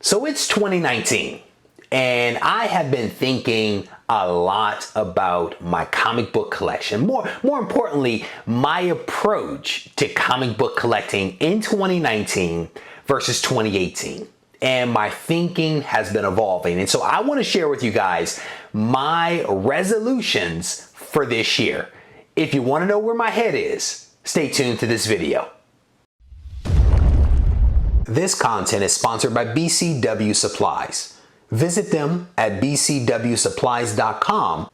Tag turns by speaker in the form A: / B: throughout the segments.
A: So it's 2019, and I have been thinking a lot about my comic book collection. More importantly, my approach to comic book collecting in 2019 versus 2018. And my thinking has been evolving. And so I want to share with you guys my resolutions for this year. If you want to know where my head is, stay tuned to this video. This content is sponsored by BCW Supplies. Visit them at bcwsupplies.com.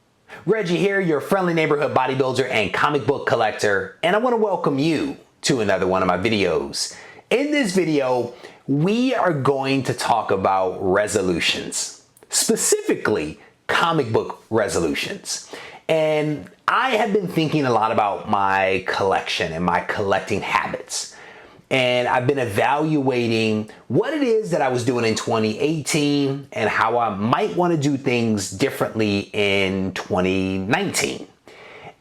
A: Reggie here, your friendly neighborhood bodybuilder and comic book collector, and I want to welcome you to another one of my videos. In this video, we are going to talk about resolutions, specifically comic book resolutions. And I have been thinking a lot about my collection and my collecting habits. And I've been evaluating what it is that I was doing in 2018 and how I might want to do things differently in 2019.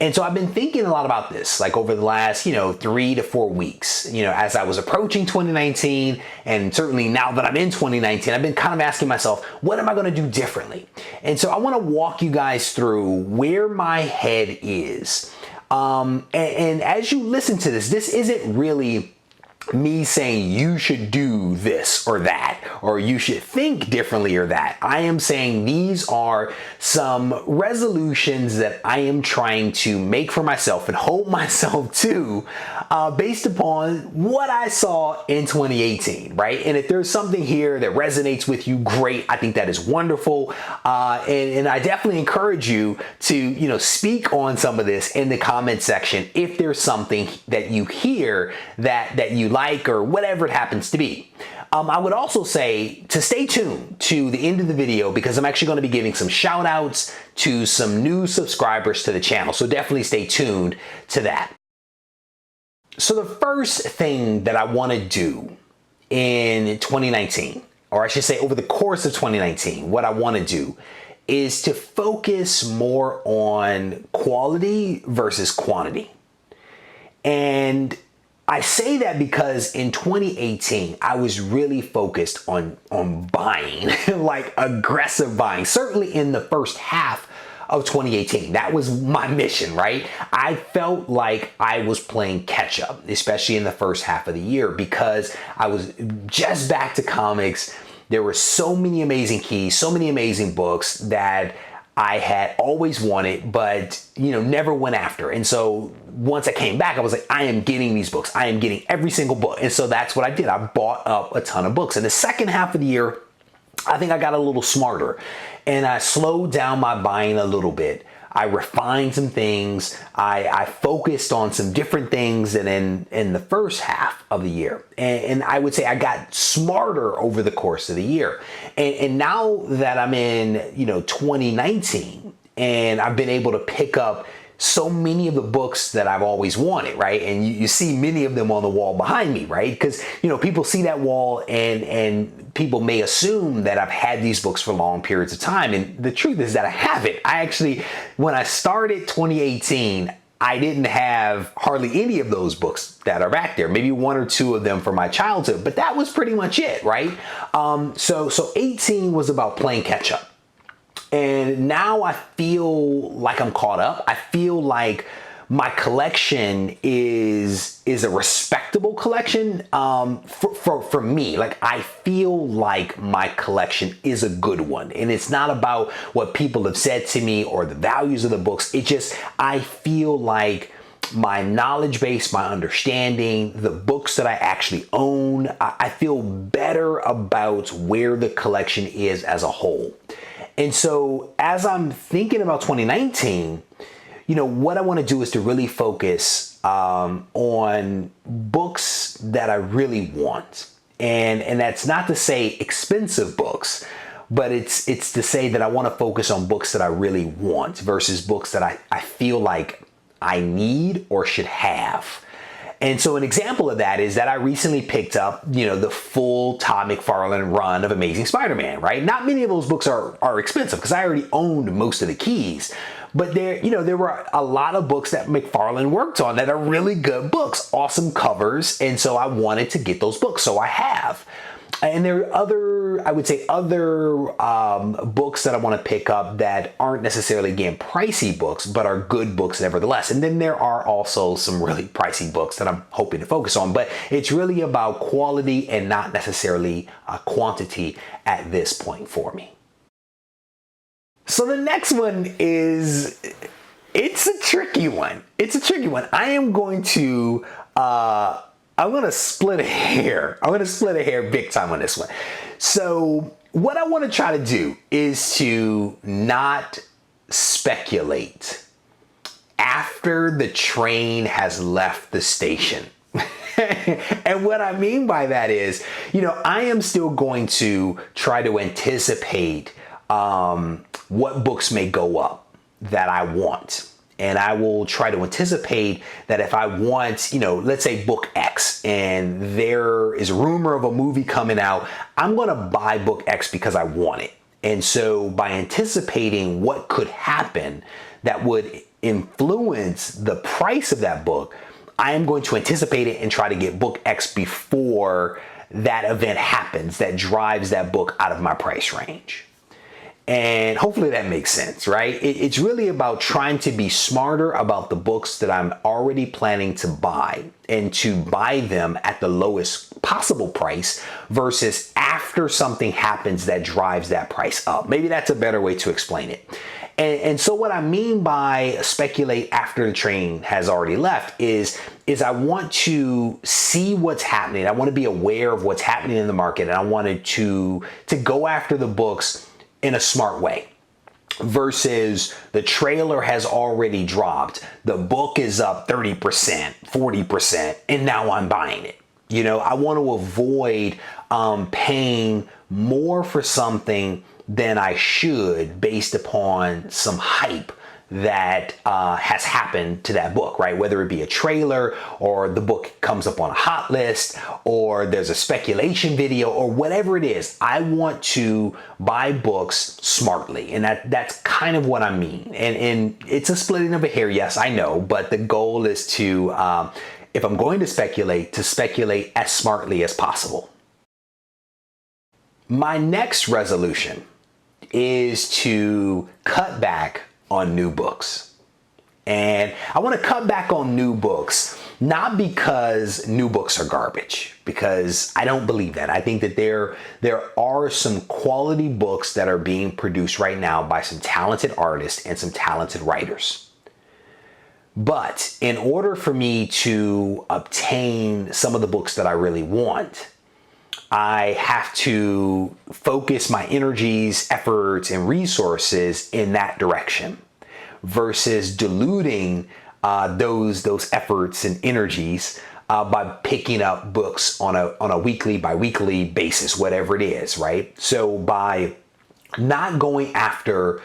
A: And so I've been thinking a lot about this, like over the last, 3 to 4 weeks, as I was approaching 2019, and certainly now that I'm in 2019, I've been kind of asking myself, what am I going to do differently? And so I want to walk you guys through where my head is. And as you listen to this isn't really me saying you should do this or that, or you should think differently or that. I am saying these are some resolutions that I am trying to make for myself and hold myself to based upon what I saw in 2018, right? And if there's something here that resonates with you, great. I think that is wonderful. And I definitely encourage you to, speak on some of this in the comment section if there's something that you hear that you like or whatever it happens to be. I would also say to stay tuned to the end of the video because I'm actually going to be giving some shout outs to some new subscribers to the channel. So definitely stay tuned to that. So the first thing that I want to do in 2019, or I should say over the course of 2019, what I want to do is to focus more on quality versus quantity. And I say that because in 2018, I was really focused on buying, like aggressive buying, certainly in the first half of 2018. That was my mission, right? I felt like I was playing catch up, especially in the first half of the year because I was just back to comics. There were so many amazing keys, so many amazing books that I had always wanted, but never went after. And so once I came back, I was like, I am getting these books. I am getting every single book. And so that's what I did. I bought up a ton of books. In the second half of the year, I think I got a little smarter and I slowed down my buying a little bit. I refined some things. I focused on some different things than in the first half of the year. And I would say I got smarter over the course of the year. And now that I'm in, 2019 and I've been able to pick up so many of the books that I've always wanted, right? And you see many of them on the wall behind me, right? Because, people see that wall and people may assume that I've had these books for long periods of time. And the truth is that I haven't. I actually, when I started 2018, I didn't have hardly any of those books that are back there, maybe 1 or 2 of them from my childhood, but that was pretty much it, right? So 18 was about playing catch up. And now I feel like I'm caught up. I feel like my collection is a respectable collection for me. Like I feel like my collection is a good one. And it's not about what people have said to me or the values of the books. It just, I feel like my knowledge base, my understanding, the books that I actually own, I feel better about where the collection is as a whole. And so as I'm thinking about 2019, what I want to do is to really focus on books that I really want. And that's not to say expensive books, but it's to say that I want to focus on books that I really want versus books that I feel like I need or should have. And so an example of that is that I recently picked up, the full Todd McFarlane run of Amazing Spider-Man, right? Not many of those books are expensive because I already owned most of the keys. But there were a lot of books that McFarlane worked on that are really good books, awesome covers. And so I wanted to get those books. So I have. And there are other, I would say, other books that I want to pick up that aren't necessarily, again, pricey books, but are good books nevertheless. And then there are also some really pricey books that I'm hoping to focus on, but it's really about quality and not necessarily quantity at this point for me. So the next one is, it's a tricky one. It's a tricky one. I'm going to split a hair. I'm going to split a hair big time on this one. So what I want to try to do is to not speculate after the train has left the station. And what I mean by that is, I am still going to try to anticipate what books may go up that I want. And I will try to anticipate that if I want, let's say book X and there is rumor of a movie coming out, I'm going to buy book X because I want it. And so by anticipating what could happen that would influence the price of that book, I am going to anticipate it and try to get book X before that event happens that drives that book out of my price range. And hopefully that makes sense, right? It's really about trying to be smarter about the books that I'm already planning to buy and to buy them at the lowest possible price versus after something happens that drives that price up. Maybe that's a better way to explain it. And so what I mean by speculate after the train has already left is I want to see what's happening. I want to be aware of what's happening in the market, and I wanted to go after the books in a smart way versus the trailer has already dropped. The book is up 30%, 40%, and now I'm buying it. I want to avoid paying more for something than I should based upon some hype that has happened to that book, right? Whether it be a trailer or the book comes up on a hot list or there's a speculation video or whatever it is. I want to buy books smartly, and that's kind of what I mean. And it's a splitting of a hair, yes, I know, but the goal is to, if I'm going to speculate as smartly as possible. My next resolution is to cut back on new books. And I want to cut back on new books, not because new books are garbage, because I don't believe that. I think that there are some quality books that are being produced right now by some talented artists and some talented writers. But in order for me to obtain some of the books that I really want, I have to focus my energies, efforts, and resources in that direction versus diluting those efforts and energies by picking up books on a weekly, bi-weekly basis, whatever it is, right? So by not going after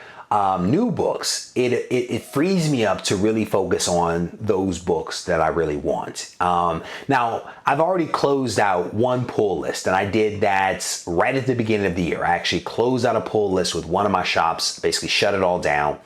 A: new books, it frees me up to really focus on those books that I really want. Now, I've already closed out one pull list, and I did that right at the beginning of the year. I actually closed out a pull list with one of my shops, basically shut it all down.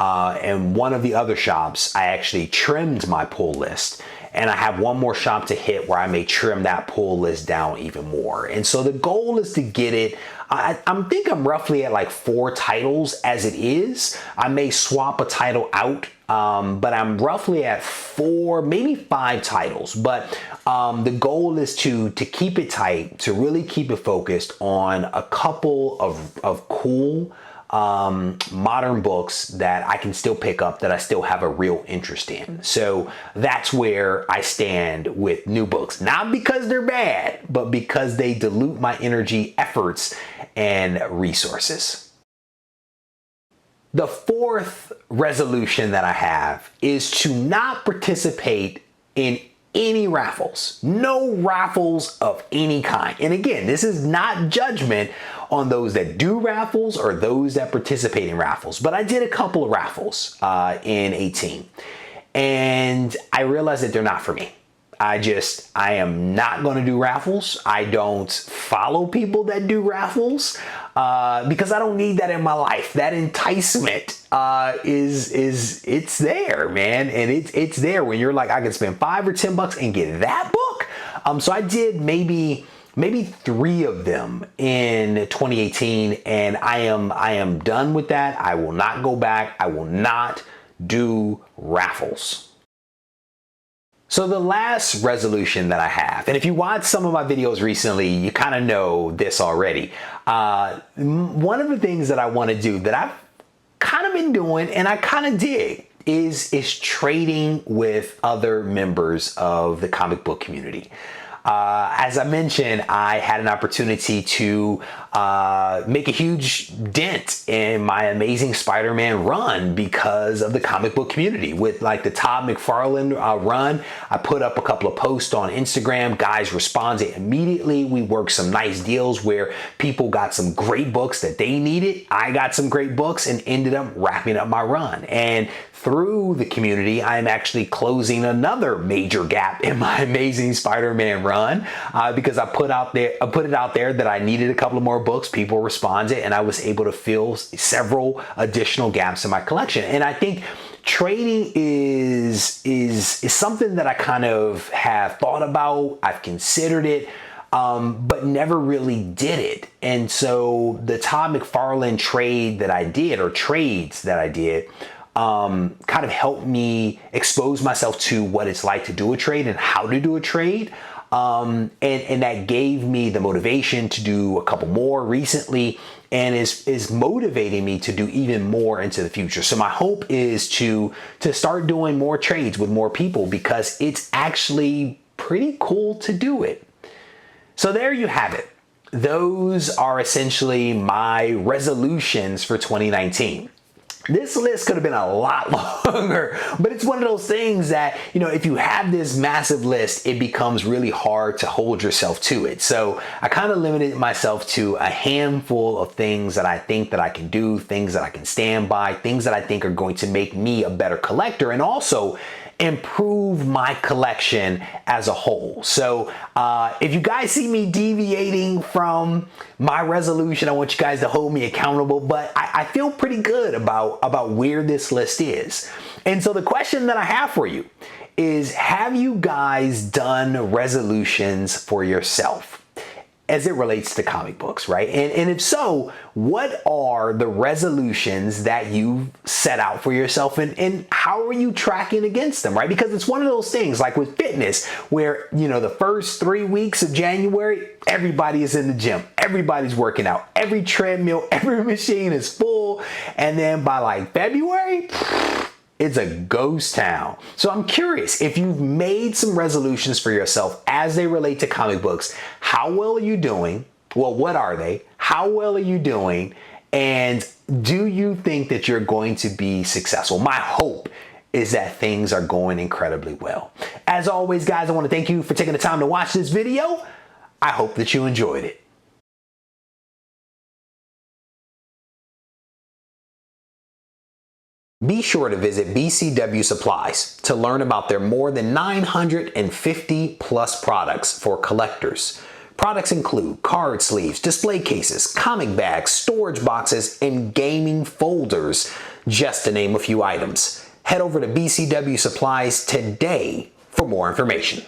A: And one of the other shops, I actually trimmed my pull list. And I have one more shop to hit where I may trim that pull list down even more. And so the goal is to get it, I think I'm roughly at like 4 titles as it is. I may swap a title out, but I'm roughly at 4, maybe 5 titles. But the goal is to keep it tight, to really keep it focused on a couple of cool, modern books that I can still pick up, that I still have a real interest in. So that's where I stand with new books, not because they're bad, but because they dilute my energy, efforts, and resources. The fourth resolution that I have is to not participate in any raffles, no raffles of any kind. And again, this is not judgment on those that do raffles or those that participate in raffles, but I did a couple of raffles in 18, and I realized that they're not for me. I am not going to do raffles. I don't follow people that do raffles because I don't need that in my life. That enticement it's there, man, and it's there when you're like, I can spend $5 or $10 and get that book. So I did maybe maybe 3 of them in 2018, and I am done with that. I will not go back. I will not do raffles. So the last resolution that I have, and if you watched some of my videos recently, you kind of know this already. One of the things that I want to do that I've kind of been doing and I kind of dig is trading with other members of the comic book community. As I mentioned, I had an opportunity to make a huge dent in my Amazing Spider-Man run because of the comic book community. With like the Todd McFarlane run, I put up a couple of posts on Instagram. Guys responded immediately. We worked some nice deals where people got some great books that they needed. I got some great books and ended up wrapping up my run. And through the community, I'm actually closing another major gap in my Amazing Spider-Man run because I put it out there that I needed a couple of more books. People responded, and I was able to fill several additional gaps in my collection. And I think trading is something that I kind of have thought about. I've considered it, but never really did it. And so the Todd McFarlane trade that I did, or trades that I did, kind of helped me expose myself to what it's like to do a trade and how to do a trade. And that gave me the motivation to do a couple more recently, and is motivating me to do even more into the future. So my hope is to start doing more trades with more people, because it's actually pretty cool to do it. So there you have it. Those are essentially my resolutions for 2019. This list could have been a lot longer, but it's one of those things that, you know, if you have this massive list, it becomes really hard to hold yourself to it. So I kind of limited myself to a handful of things that I think that I can do, things that I can stand by, things that I think are going to make me a better collector, and also improve my collection as a whole. So if you guys see me deviating from my resolution, I want you guys to hold me accountable, but I feel pretty good about where this list is. And so the question that I have for you is, have you guys done resolutions for yourself as it relates to comic books, right? And if so, what are the resolutions that you set out for yourself, and how are you tracking against them, right? Because it's one of those things like with fitness where, you know, the first 3 weeks of January, everybody is in the gym, everybody's working out, every treadmill, every machine is full. And then by like February, it's a ghost town. So I'm curious, if you've made some resolutions for yourself as they relate to comic books, how well are you doing? Well, what are they? How well are you doing? And do you think that you're going to be successful? My hope is that things are going incredibly well. As always, guys, I want to thank you for taking the time to watch this video. I hope that you enjoyed it. Be sure to visit BCW Supplies to learn about their more than 950 plus products for collectors. Products include card sleeves, display cases, comic bags, storage boxes, and gaming folders, just to name a few items. Head over to BCW Supplies today for more information.